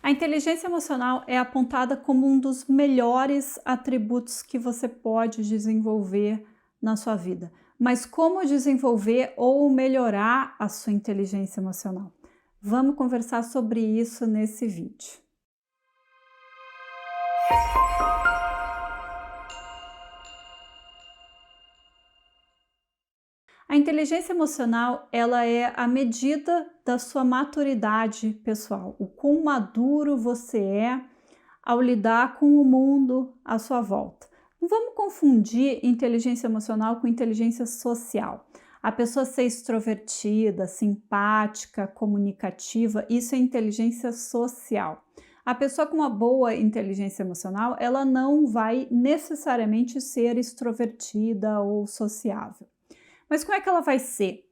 A inteligência emocional é apontada como um dos melhores atributos que você pode desenvolver na sua vida. Mas como desenvolver ou melhorar a sua inteligência emocional? Vamos conversar sobre isso nesse vídeo. A inteligência emocional, ela é a medida da sua maturidade pessoal, o quão maduro você é ao lidar com o mundo à sua volta. Não vamos confundir inteligência emocional com inteligência social. A pessoa ser extrovertida, simpática, comunicativa, isso é inteligência social. A pessoa com uma boa inteligência emocional, ela não vai necessariamente ser extrovertida ou sociável. Mas como é que ela vai ser?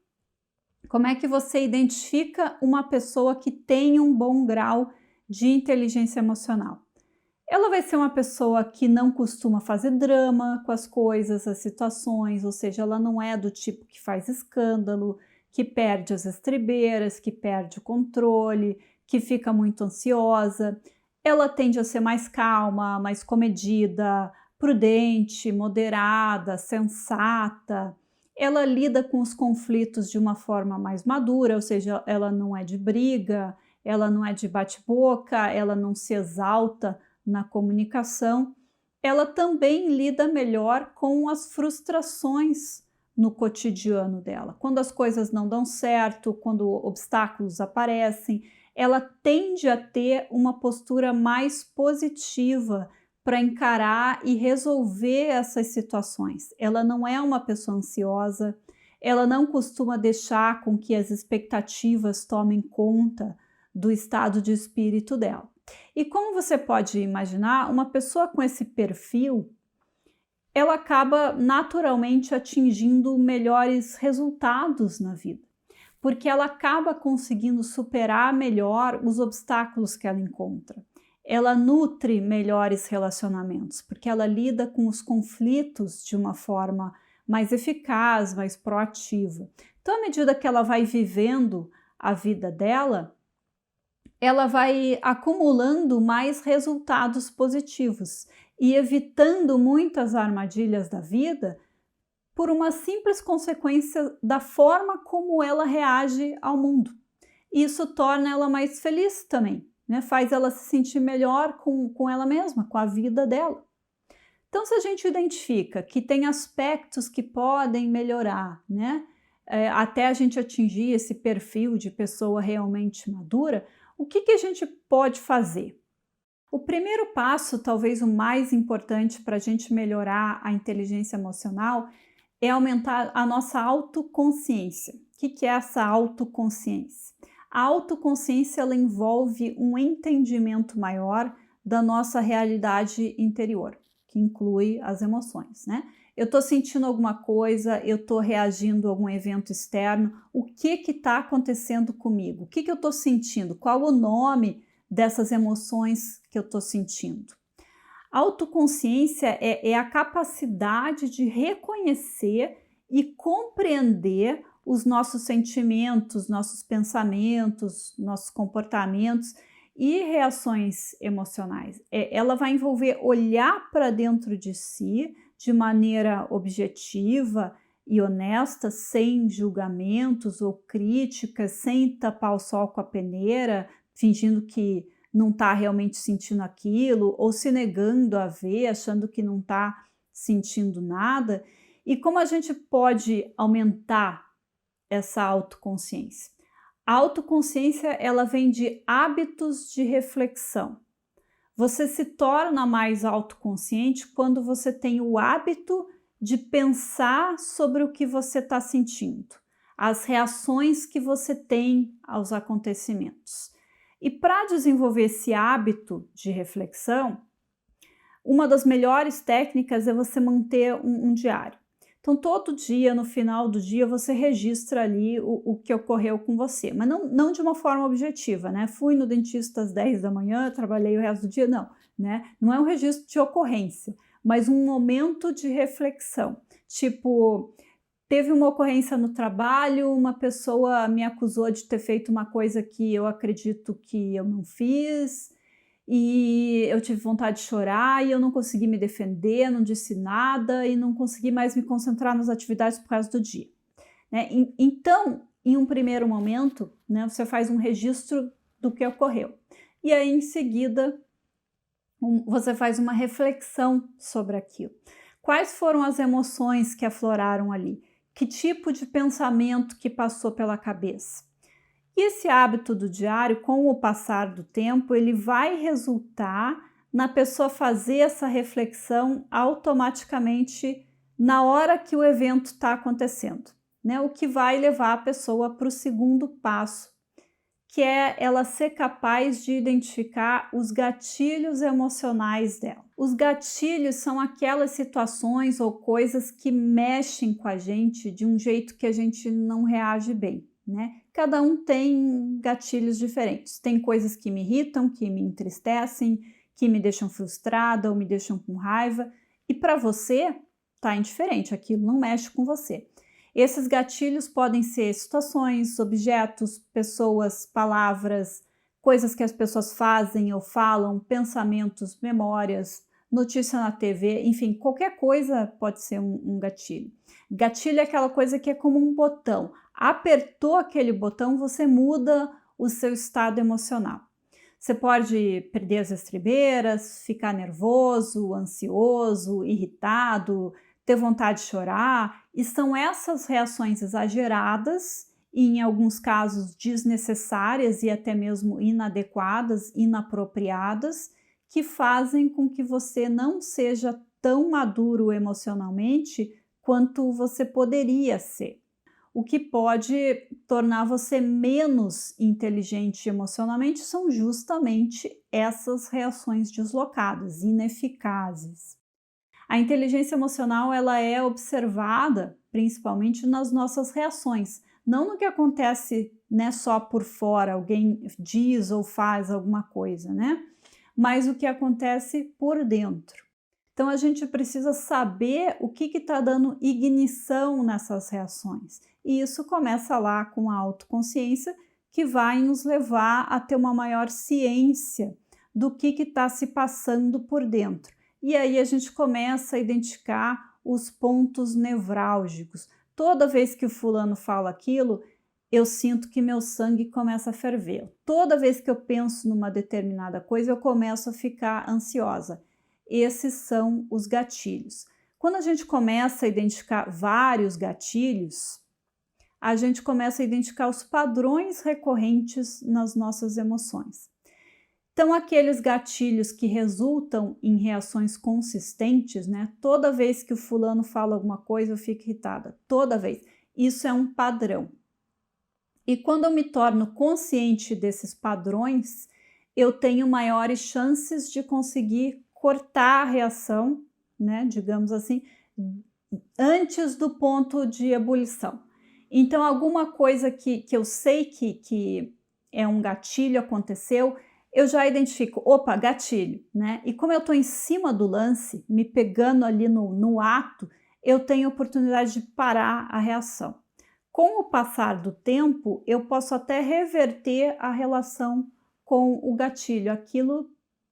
Como é que você identifica uma pessoa que tem um bom grau de inteligência emocional? Ela vai ser uma pessoa que não costuma fazer drama com as coisas, as situações, ou seja, ela não é do tipo que faz escândalo, que perde as estribeiras, que perde o controle, que fica muito ansiosa. Ela tende a ser mais calma, mais comedida, prudente, moderada, sensata. Ela lida com os conflitos de uma forma mais madura, ou seja, ela não é de briga, ela não é de bate-boca, ela não se exalta na comunicação. Ela também lida melhor com as frustrações no cotidiano dela. Quando as coisas não dão certo, quando obstáculos aparecem, ela tende a ter uma postura mais positiva para encarar e resolver essas situações. Ela não é uma pessoa ansiosa, ela não costuma deixar com que as expectativas tomem conta do estado de espírito dela. E como você pode imaginar, uma pessoa com esse perfil, ela acaba naturalmente atingindo melhores resultados na vida, porque ela acaba conseguindo superar melhor os obstáculos que ela encontra. Ela nutre melhores relacionamentos, porque ela lida com os conflitos de uma forma mais eficaz, mais proativa. Então, à medida que ela vai vivendo a vida dela, ela vai acumulando mais resultados positivos e evitando muitas armadilhas da vida por uma simples consequência da forma como ela reage ao mundo. Isso torna ela mais feliz também, né? Faz ela se sentir melhor com ela mesma, com a vida dela. Então, se a gente identifica que tem aspectos que podem melhorar, né? Até a gente atingir esse perfil de pessoa realmente madura, o que a gente pode fazer? O primeiro passo, talvez o mais importante para a gente melhorar a inteligência emocional, é aumentar a nossa autoconsciência. O que é essa autoconsciência? A autoconsciência ela envolve um entendimento maior da nossa realidade interior, que inclui as emoções, né? Eu estou sentindo alguma coisa, eu estou reagindo a algum evento externo, o que está acontecendo comigo? O que eu estou sentindo? Qual o nome dessas emoções que eu estou sentindo? Autoconsciência é a capacidade de reconhecer e compreender os nossos sentimentos, nossos pensamentos, nossos comportamentos e reações emocionais. Ela vai envolver olhar para dentro de si de maneira objetiva e honesta, sem julgamentos ou críticas, sem tapar o sol com a peneira, fingindo que não está realmente sentindo aquilo, ou se negando a ver, achando que não está sentindo nada. E como a gente pode aumentar essa autoconsciência? A autoconsciência ela vem de hábitos de reflexão. Você se torna mais autoconsciente quando você tem o hábito de pensar sobre o que você está sentindo, as reações que você tem aos acontecimentos. E para desenvolver esse hábito de reflexão, uma das melhores técnicas é você manter um diário. Então, todo dia, no final do dia, você registra ali o que ocorreu com você, mas não de uma forma objetiva, né? Fui no dentista às 10 da manhã, trabalhei o resto do dia, não, né? Não é um registro de ocorrência, mas um momento de reflexão. Tipo, teve uma ocorrência no trabalho, uma pessoa me acusou de ter feito uma coisa que eu acredito que eu não fiz, e eu tive vontade de chorar e eu não consegui me defender, não disse nada e não consegui mais me concentrar nas atividades por causa do dia. Né? Então, em um primeiro momento, né, você faz um registro do que ocorreu. E aí, em seguida, você faz uma reflexão sobre aquilo. Quais foram as emoções que afloraram ali? Que tipo de pensamento que passou pela cabeça? E esse hábito do diário, com o passar do tempo, ele vai resultar na pessoa fazer essa reflexão automaticamente na hora que o evento está acontecendo, né? O que vai levar a pessoa para o segundo passo, que é ela ser capaz de identificar os gatilhos emocionais dela. Os gatilhos são aquelas situações ou coisas que mexem com a gente de um jeito que a gente não reage bem, né? Cada um tem gatilhos diferentes. Tem coisas que me irritam, que me entristecem, que me deixam frustrada ou me deixam com raiva. E para você, tá indiferente, aquilo não mexe com você. Esses gatilhos podem ser situações, objetos, pessoas, palavras, coisas que as pessoas fazem ou falam, pensamentos, memórias, notícia na TV, enfim, qualquer coisa pode ser um gatilho. Gatilho é aquela coisa que é como um botão. Apertou aquele botão, você muda o seu estado emocional. Você pode perder as estribeiras, ficar nervoso, ansioso, irritado, ter vontade de chorar, e são essas reações exageradas e, em alguns casos, desnecessárias e até mesmo inadequadas, inapropriadas, que fazem com que você não seja tão maduro emocionalmente quanto você poderia ser. O que pode tornar você menos inteligente emocionalmente são justamente essas reações deslocadas, ineficazes. A inteligência emocional ela é observada principalmente nas nossas reações, não no que acontece, né, só por fora, alguém diz ou faz alguma coisa, né? Mas o que acontece por dentro. Então a gente precisa saber o que está dando ignição nessas reações. E isso começa lá com a autoconsciência, que vai nos levar a ter uma maior ciência do que está se passando por dentro. E aí a gente começa a identificar os pontos nevrálgicos. Toda vez que o fulano fala aquilo, eu sinto que meu sangue começa a ferver. Toda vez que eu penso numa determinada coisa, eu começo a ficar ansiosa. Esses são os gatilhos. Quando a gente começa a identificar vários gatilhos, a gente começa a identificar os padrões recorrentes nas nossas emoções. Então, aqueles gatilhos que resultam em reações consistentes, né? Toda vez que o fulano fala alguma coisa, eu fico irritada. Toda vez. Isso é um padrão. E quando eu me torno consciente desses padrões, eu tenho maiores chances de conseguir cortar a reação, né? Digamos assim, antes do ponto de ebulição. Então, alguma coisa que eu sei que é um gatilho, aconteceu, eu já identifico, opa, gatilho, né? E como eu estou em cima do lance, me pegando ali no ato, eu tenho oportunidade de parar a reação. Com o passar do tempo, eu posso até reverter a relação com o gatilho. Aquilo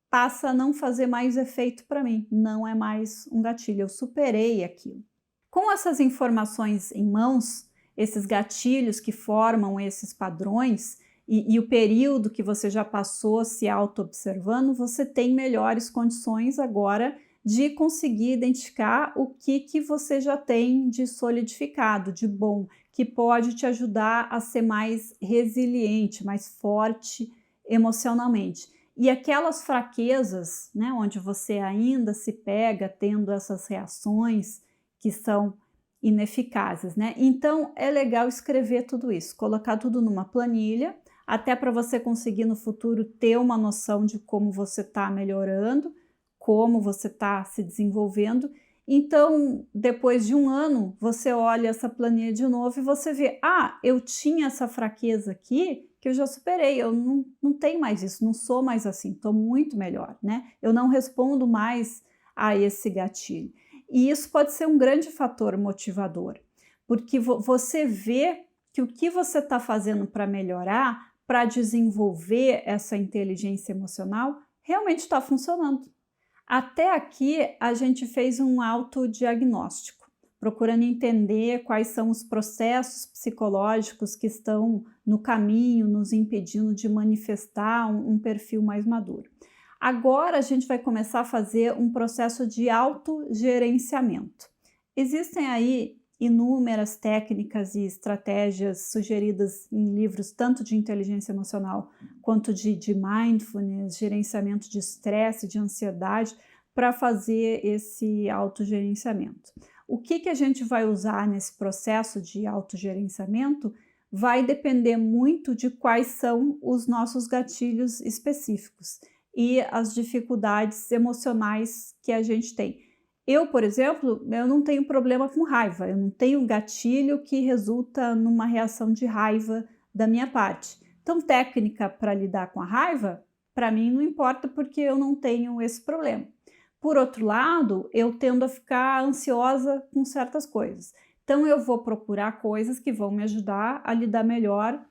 passa a não fazer mais efeito para mim, não é mais um gatilho, eu superei aquilo. Com essas informações em mãos, esses gatilhos que formam esses padrões, e o período que você já passou se auto-observando, você tem melhores condições agora de conseguir identificar o que você já tem de solidificado, de bom, que pode te ajudar a ser mais resiliente, mais forte emocionalmente. E aquelas fraquezas, né, onde você ainda se pega tendo essas reações que são ineficazes, né? Então é legal escrever tudo isso, colocar tudo numa planilha, até para você conseguir no futuro ter uma noção de como você está melhorando, como você está se desenvolvendo. Então, depois de um ano, você olha essa planilha de novo e você vê, eu tinha essa fraqueza aqui que eu já superei, eu não tenho mais isso, não sou mais assim, estou muito melhor, né? Eu não respondo mais a esse gatilho. E isso pode ser um grande fator motivador, porque você vê que o que você está fazendo para melhorar, para desenvolver essa inteligência emocional, realmente está funcionando. Até aqui a gente fez um autodiagnóstico, procurando entender quais são os processos psicológicos que estão no caminho, nos impedindo de manifestar um perfil mais maduro. Agora a gente vai começar a fazer um processo de autogerenciamento. Existem aí inúmeras técnicas e estratégias sugeridas em livros tanto de inteligência emocional quanto de mindfulness, gerenciamento de estresse, de ansiedade, para fazer esse autogerenciamento. O que a gente vai usar nesse processo de autogerenciamento vai depender muito de quais são os nossos gatilhos específicos e as dificuldades emocionais que a gente tem. Eu, por exemplo, eu não tenho problema com raiva, eu não tenho gatilho que resulta numa reação de raiva da minha parte. Então, técnica para lidar com a raiva, para mim não importa porque eu não tenho esse problema. Por outro lado, eu tendo a ficar ansiosa com certas coisas. Então, eu vou procurar coisas que vão me ajudar a lidar melhor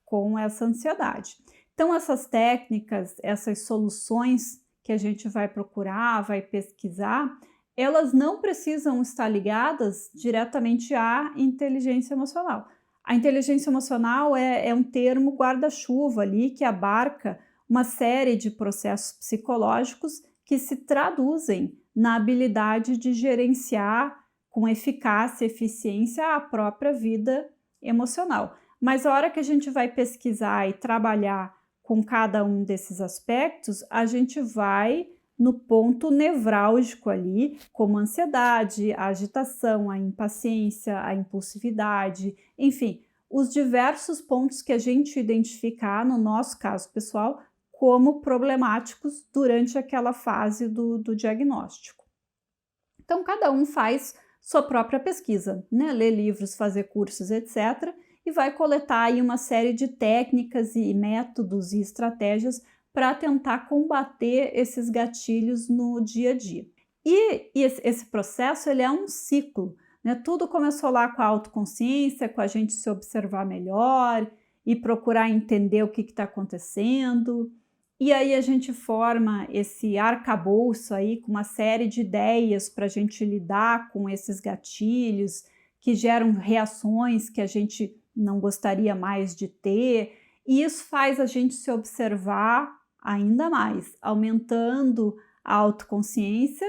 com essa ansiedade. Então, essas técnicas, essas soluções que a gente vai procurar, vai pesquisar, elas não precisam estar ligadas diretamente à inteligência emocional. A inteligência emocional é um termo guarda-chuva ali que abarca uma série de processos psicológicos que se traduzem na habilidade de gerenciar com eficácia e eficiência a própria vida emocional. Mas a hora que a gente vai pesquisar e trabalhar com cada um desses aspectos, a gente vai no ponto nevrálgico ali, como a ansiedade, a agitação, a impaciência, a impulsividade, enfim, os diversos pontos que a gente identificar, no nosso caso pessoal, como problemáticos durante aquela fase do diagnóstico. Então, cada um faz sua própria pesquisa, né? Lê livros, fazer cursos, etc., e vai coletar aí uma série de técnicas e métodos e estratégias para tentar combater esses gatilhos no dia a dia. E esse processo ele é um ciclo, né? Tudo começou lá com a autoconsciência, com a gente se observar melhor e procurar entender o que está acontecendo. E aí a gente forma esse arcabouço aí com uma série de ideias para a gente lidar com esses gatilhos que geram reações que a gente não gostaria mais de ter. E isso faz a gente se observar ainda mais, aumentando a autoconsciência,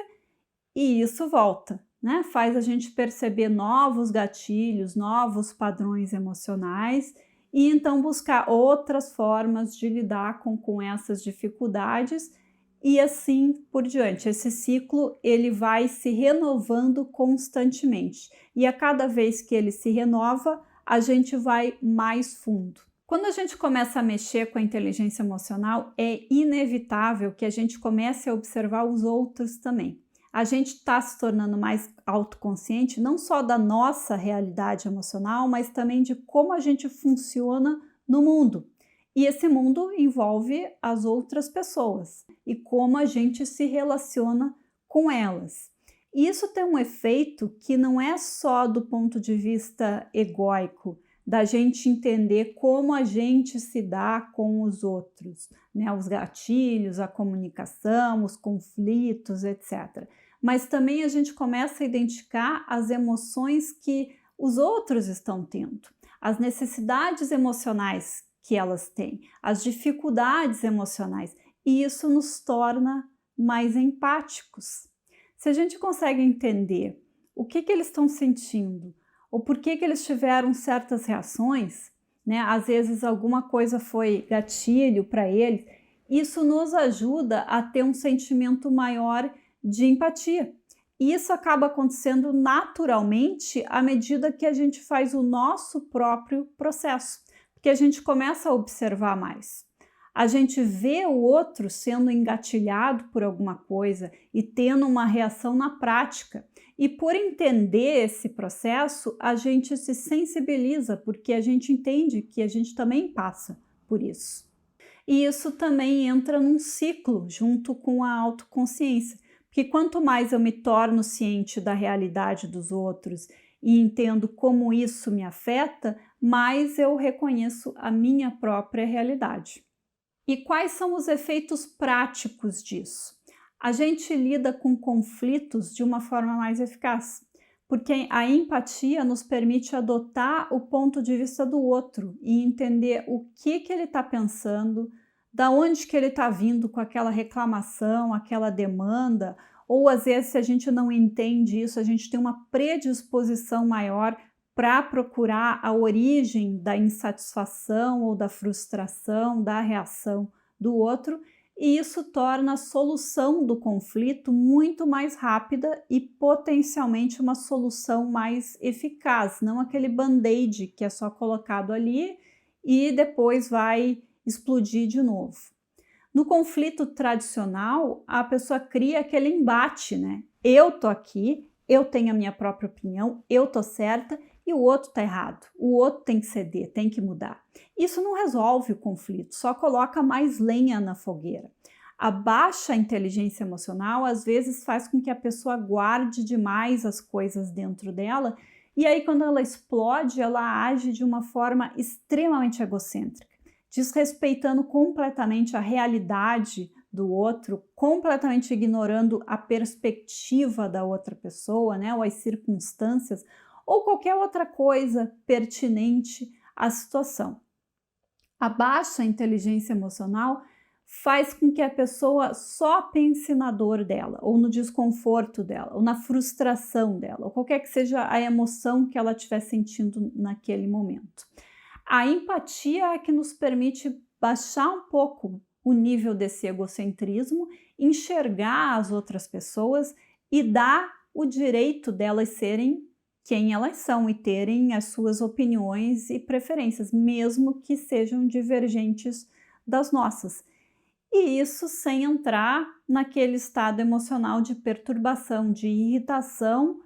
e isso volta, né? Faz a gente perceber novos gatilhos, novos padrões emocionais e então buscar outras formas de lidar com essas dificuldades e assim por diante. Esse ciclo ele vai se renovando constantemente e a cada vez que ele se renova, a gente vai mais fundo. Quando a gente começa a mexer com a inteligência emocional, é inevitável que a gente comece a observar os outros também. A gente está se tornando mais autoconsciente, não só da nossa realidade emocional, mas também de como a gente funciona no mundo. E esse mundo envolve as outras pessoas e como a gente se relaciona com elas. E isso tem um efeito que não é só do ponto de vista egóico, da gente entender como a gente se dá com os outros, né? Os gatilhos, a comunicação, os conflitos, etc. Mas também a gente começa a identificar as emoções que os outros estão tendo, as necessidades emocionais que elas têm, as dificuldades emocionais, e isso nos torna mais empáticos. Se a gente consegue entender o que eles estão sentindo, ou por que eles tiveram certas reações, né? Às vezes alguma coisa foi gatilho para eles, isso nos ajuda a ter um sentimento maior de empatia. E isso acaba acontecendo naturalmente à medida que a gente faz o nosso próprio processo, porque a gente começa a observar mais. A gente vê o outro sendo engatilhado por alguma coisa e tendo uma reação na prática. E por entender esse processo, a gente se sensibiliza, porque a gente entende que a gente também passa por isso. E isso também entra num ciclo junto com a autoconsciência, porque quanto mais eu me torno ciente da realidade dos outros e entendo como isso me afeta, mais eu reconheço a minha própria realidade. E quais são os efeitos práticos disso? A gente lida com conflitos de uma forma mais eficaz, porque a empatia nos permite adotar o ponto de vista do outro e entender o que ele está pensando, da onde que ele está vindo com aquela reclamação, aquela demanda, ou às vezes se a gente não entende isso, a gente tem uma predisposição maior para procurar a origem da insatisfação ou da frustração, da reação do outro, e isso torna a solução do conflito muito mais rápida e potencialmente uma solução mais eficaz, não aquele band-aid que é só colocado ali e depois vai explodir de novo. No conflito tradicional, a pessoa cria aquele embate, né? Eu tô aqui, eu tenho a minha própria opinião, eu tô certa e o outro tá errado. O outro tem que ceder, tem que mudar. Isso não resolve o conflito, só coloca mais lenha na fogueira. A baixa inteligência emocional às vezes faz com que a pessoa guarde demais as coisas dentro dela e aí quando ela explode, ela age de uma forma extremamente egocêntrica, desrespeitando completamente a realidade do outro, completamente ignorando a perspectiva da outra pessoa, né, ou as circunstâncias, ou qualquer outra coisa pertinente à situação. A baixa inteligência emocional faz com que a pessoa só pense na dor dela, ou no desconforto dela, ou na frustração dela, ou qualquer que seja a emoção que ela estiver sentindo naquele momento. A empatia é que nos permite baixar um pouco o nível desse egocentrismo, enxergar as outras pessoas e dar o direito delas serem quem elas são e terem as suas opiniões e preferências, mesmo que sejam divergentes das nossas. E isso sem entrar naquele estado emocional de perturbação, de irritação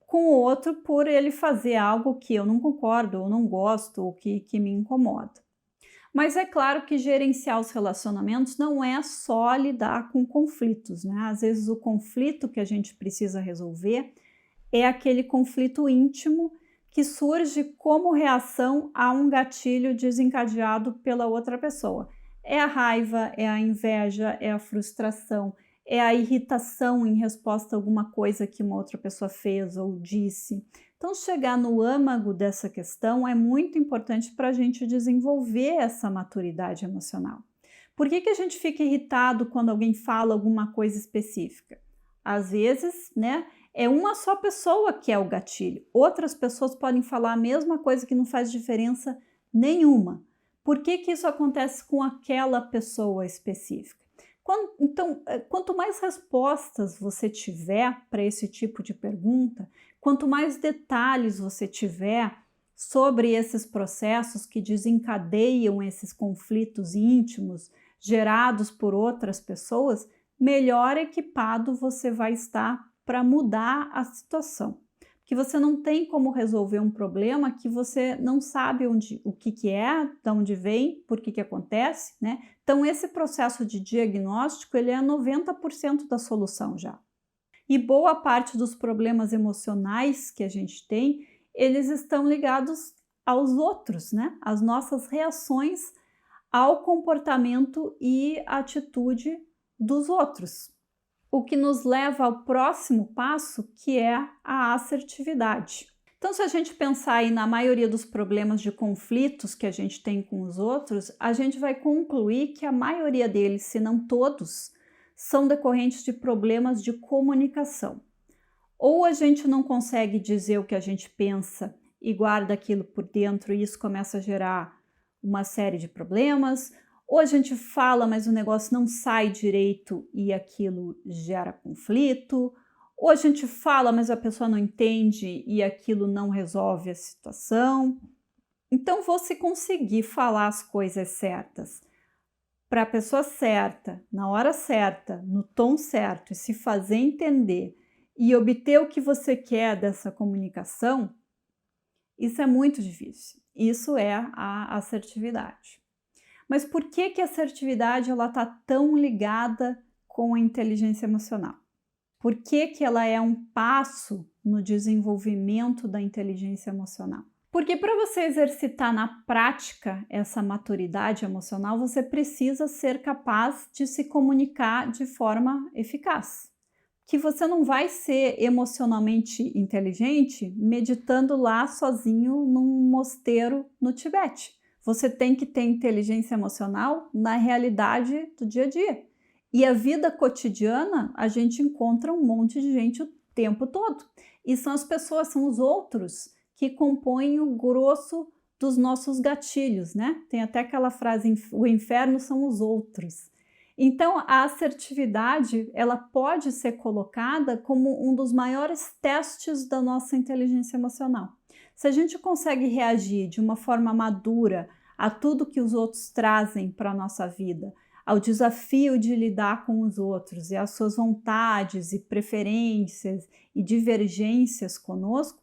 com o outro por ele fazer algo que eu não concordo, ou não gosto, ou que me incomoda. Mas é claro que gerenciar os relacionamentos não é só lidar com conflitos, né? Às vezes o conflito que a gente precisa resolver é aquele conflito íntimo que surge como reação a um gatilho desencadeado pela outra pessoa. É a raiva, é a inveja, é a frustração, é a irritação em resposta a alguma coisa que uma outra pessoa fez ou disse. Então, chegar no âmago dessa questão é muito importante para a gente desenvolver essa maturidade emocional. Por que a gente fica irritado quando alguém fala alguma coisa específica? Às vezes, né, é uma só pessoa que é o gatilho. Outras pessoas podem falar a mesma coisa que não faz diferença nenhuma. Por que isso acontece com aquela pessoa específica? Então, quanto mais respostas você tiver para esse tipo de pergunta, quanto mais detalhes você tiver sobre esses processos que desencadeiam esses conflitos íntimos gerados por outras pessoas, melhor equipado você vai estar para mudar a situação. Que você não tem como resolver um problema que você não sabe o que é, de onde vem, por que acontece, né? Então, esse processo de diagnóstico, ele é 90% da solução já. E boa parte dos problemas emocionais que a gente tem, eles estão ligados aos outros, né? As nossas reações ao comportamento e atitude dos outros. O que nos leva ao próximo passo, que é a assertividade. Então, se a gente pensar aí na maioria dos problemas de conflitos que a gente tem com os outros, a gente vai concluir que a maioria deles, se não todos, são decorrentes de problemas de comunicação. Ou a gente não consegue dizer o que a gente pensa e guarda aquilo por dentro e isso começa a gerar uma série de problemas, ou a gente fala, mas o negócio não sai direito e aquilo gera conflito, ou a gente fala, mas a pessoa não entende e aquilo não resolve a situação. Então, você conseguir falar as coisas certas para a pessoa certa, na hora certa, no tom certo, e se fazer entender e obter o que você quer dessa comunicação, isso é muito difícil. Isso é a assertividade. Mas por que a assertividade está tão ligada com a inteligência emocional? Por que ela é um passo no desenvolvimento da inteligência emocional? Porque para você exercitar na prática essa maturidade emocional, você precisa ser capaz de se comunicar de forma eficaz. Que você não vai ser emocionalmente inteligente meditando lá sozinho num mosteiro no Tibete. Você tem que ter inteligência emocional na realidade do dia a dia. E a vida cotidiana, a gente encontra um monte de gente o tempo todo. E são as pessoas, são os outros que compõem o grosso dos nossos gatilhos, né? Tem até aquela frase, o inferno são os outros. Então, a assertividade, ela pode ser colocada como um dos maiores testes da nossa inteligência emocional. Se a gente consegue reagir de uma forma madura a tudo que os outros trazem para a nossa vida, ao desafio de lidar com os outros e às suas vontades e preferências e divergências conosco,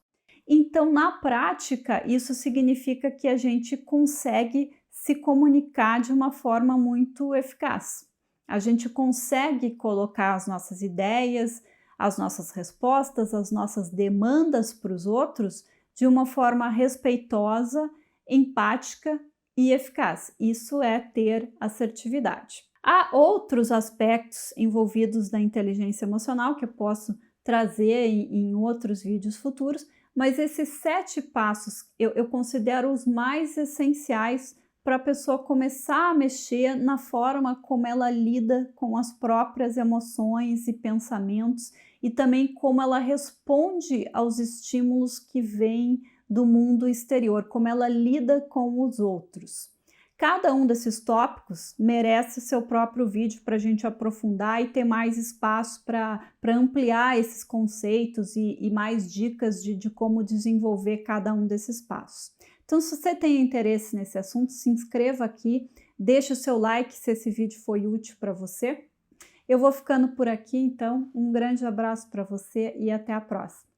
então, na prática, isso significa que a gente consegue se comunicar de uma forma muito eficaz. A gente consegue colocar as nossas ideias, as nossas respostas, as nossas demandas para os outros de uma forma respeitosa, empática e eficaz. Isso é ter assertividade. Há outros aspectos envolvidos na inteligência emocional que eu posso trazer em outros vídeos futuros, mas esses 7 passos eu considero os mais essenciais para a pessoa começar a mexer na forma como ela lida com as próprias emoções e pensamentos e também como ela responde aos estímulos que vêm do mundo exterior, como ela lida com os outros. Cada um desses tópicos merece seu próprio vídeo para a gente aprofundar e ter mais espaço para ampliar esses conceitos e mais dicas de como desenvolver cada um desses passos. Então, se você tem interesse nesse assunto, se inscreva aqui, deixe o seu like se esse vídeo foi útil para você. Eu vou ficando por aqui, então, um grande abraço para você e até a próxima.